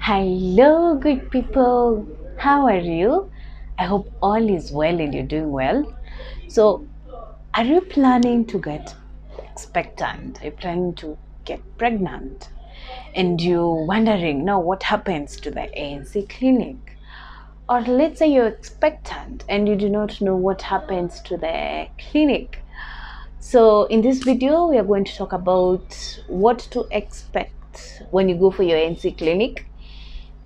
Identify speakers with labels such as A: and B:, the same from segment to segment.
A: Hello, good people. How are you? I hope all is well and you're doing well. So, are you planning to get expectant? Are you planning to get pregnant? And you're wondering now what happens to the ANC clinic? Or let's say you're expectant and you do not know what happens to the clinic. So, in this video, we are going to talk about what to expect when you go for your ANC clinic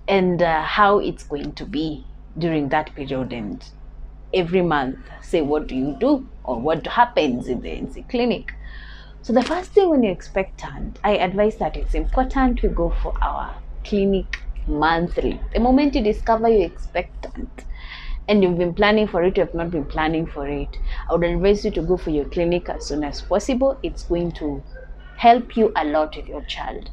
A: and how it's going to be during that period, and every month say what do you do or what happens in the NC clinic. So the first thing, when you're expectant, I advise that it's important we go for our clinic monthly. The moment you discover you're expectant and you've been planning for it, you have not been planning for it, I would advise you to go for your clinic as soon as possible. It's going to help you a lot with your child.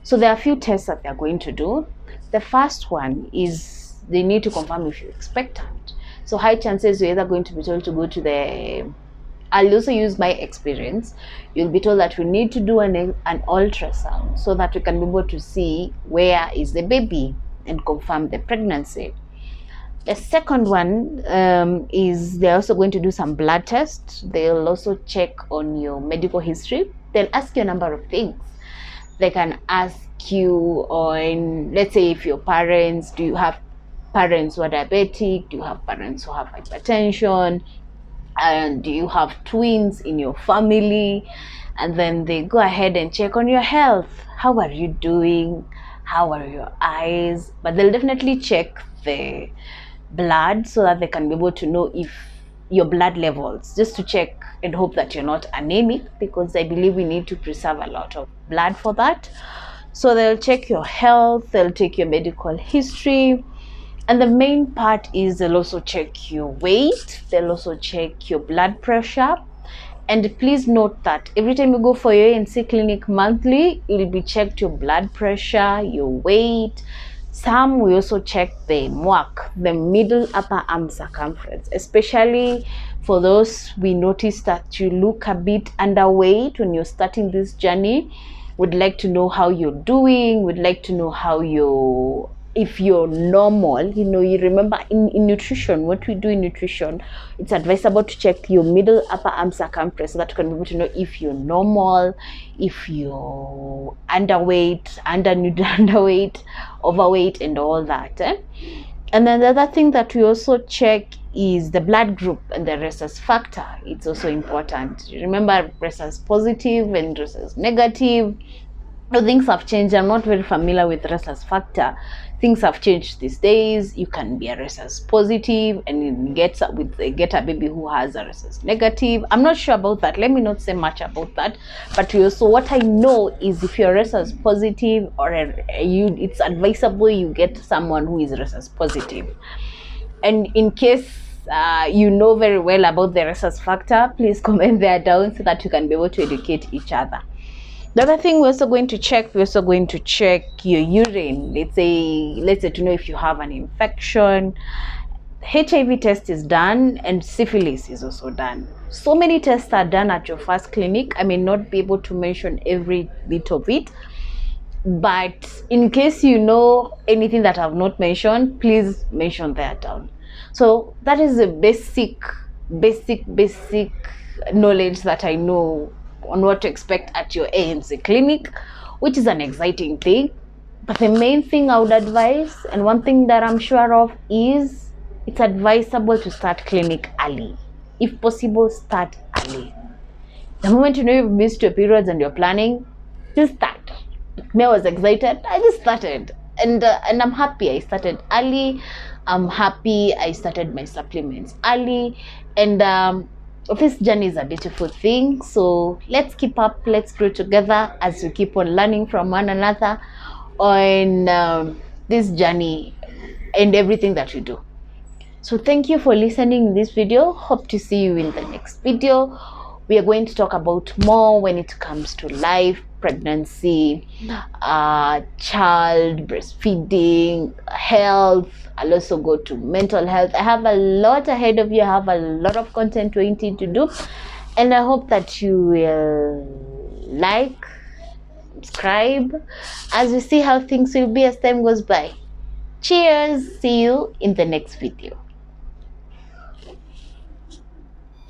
A: So there are a few tests that they're going to do. The first one is they need to confirm if you're expectant. So high chances you're either going to be told to go to the, I'll also use my experience, you'll be told that we need to do an ultrasound so that we can be able to see where is the baby and confirm the pregnancy. The second one is they're also going to do some blood tests. They'll also check on your medical history. They'll ask you a number of things. They can ask you on, let's say, if your parents, do you have parents who are diabetic? Do you have parents who have hypertension? And do you have twins in your family? And then they go ahead and check on your health. How are you doing? How are your eyes? But they'll definitely check the blood so that they can be able to know if your blood levels, just to check and hope that you're not anemic, because I believe we need to preserve a lot of blood for that. So they'll check your health, they'll take your medical history, and the main part is they'll also check your weight, they'll also check your blood pressure. And please note that every time you go for your ANC clinic monthly, you'll be checked your blood pressure, your weight. Some we also check the MWAC, the middle upper arm circumference, especially for those we notice that you look a bit underweight when you're starting this journey. We'd like to know how you're doing. We'd like to know how if you're normal. You remember in nutrition, what we do in nutrition, it's advisable to check your middle upper arm circumference so that you can be able to know if you're normal, if you're underweight, underweight, overweight, and all that. And then the other thing that we also check is the blood group and the rhesus factor. It's also important. Remember, rhesus positive and rhesus negative. No, things have changed. I'm not very familiar with rhesus factor. Things have changed these days. You can be a rhesus positive and get a baby who has a rhesus negative. I'm not sure about that. Let me not say much about that. But also, what I know is if you're rhesus positive it's advisable you get someone who is rhesus positive. And in case you know very well about the rhesus factor, please comment there down so that you can be able to educate each other. The other thing we're also going to check your urine. Let's say to know if you have an infection. HIV test is done and syphilis is also done. So many tests are done at your first clinic. I may not be able to mention every bit of it, but in case you know anything that I've not mentioned, please mention that down. So that is the basic knowledge that I know on what to expect at your ANC clinic, which is an exciting thing. But the main thing I would advise, and one thing that I'm sure of, is it's advisable to start clinic early. If possible, start early. The moment you know you've missed your periods and you're planning, just start. Me, I was excited. I just started, and I'm happy I started early. I'm happy I started my supplements early, and this journey is a beautiful thing. So let's keep up, let's grow together as we keep on learning from one another on this journey and everything that we do. So thank you for listening in this video. Hope to see you in the next video. We are going to talk about more when it comes to life, pregnancy, child, breastfeeding, health. I'll also go to mental health. I have a lot ahead of you. I have a lot of content waiting to do, and I hope that you will like, subscribe as we see how things will be as time goes by. Cheers! See you in the next video.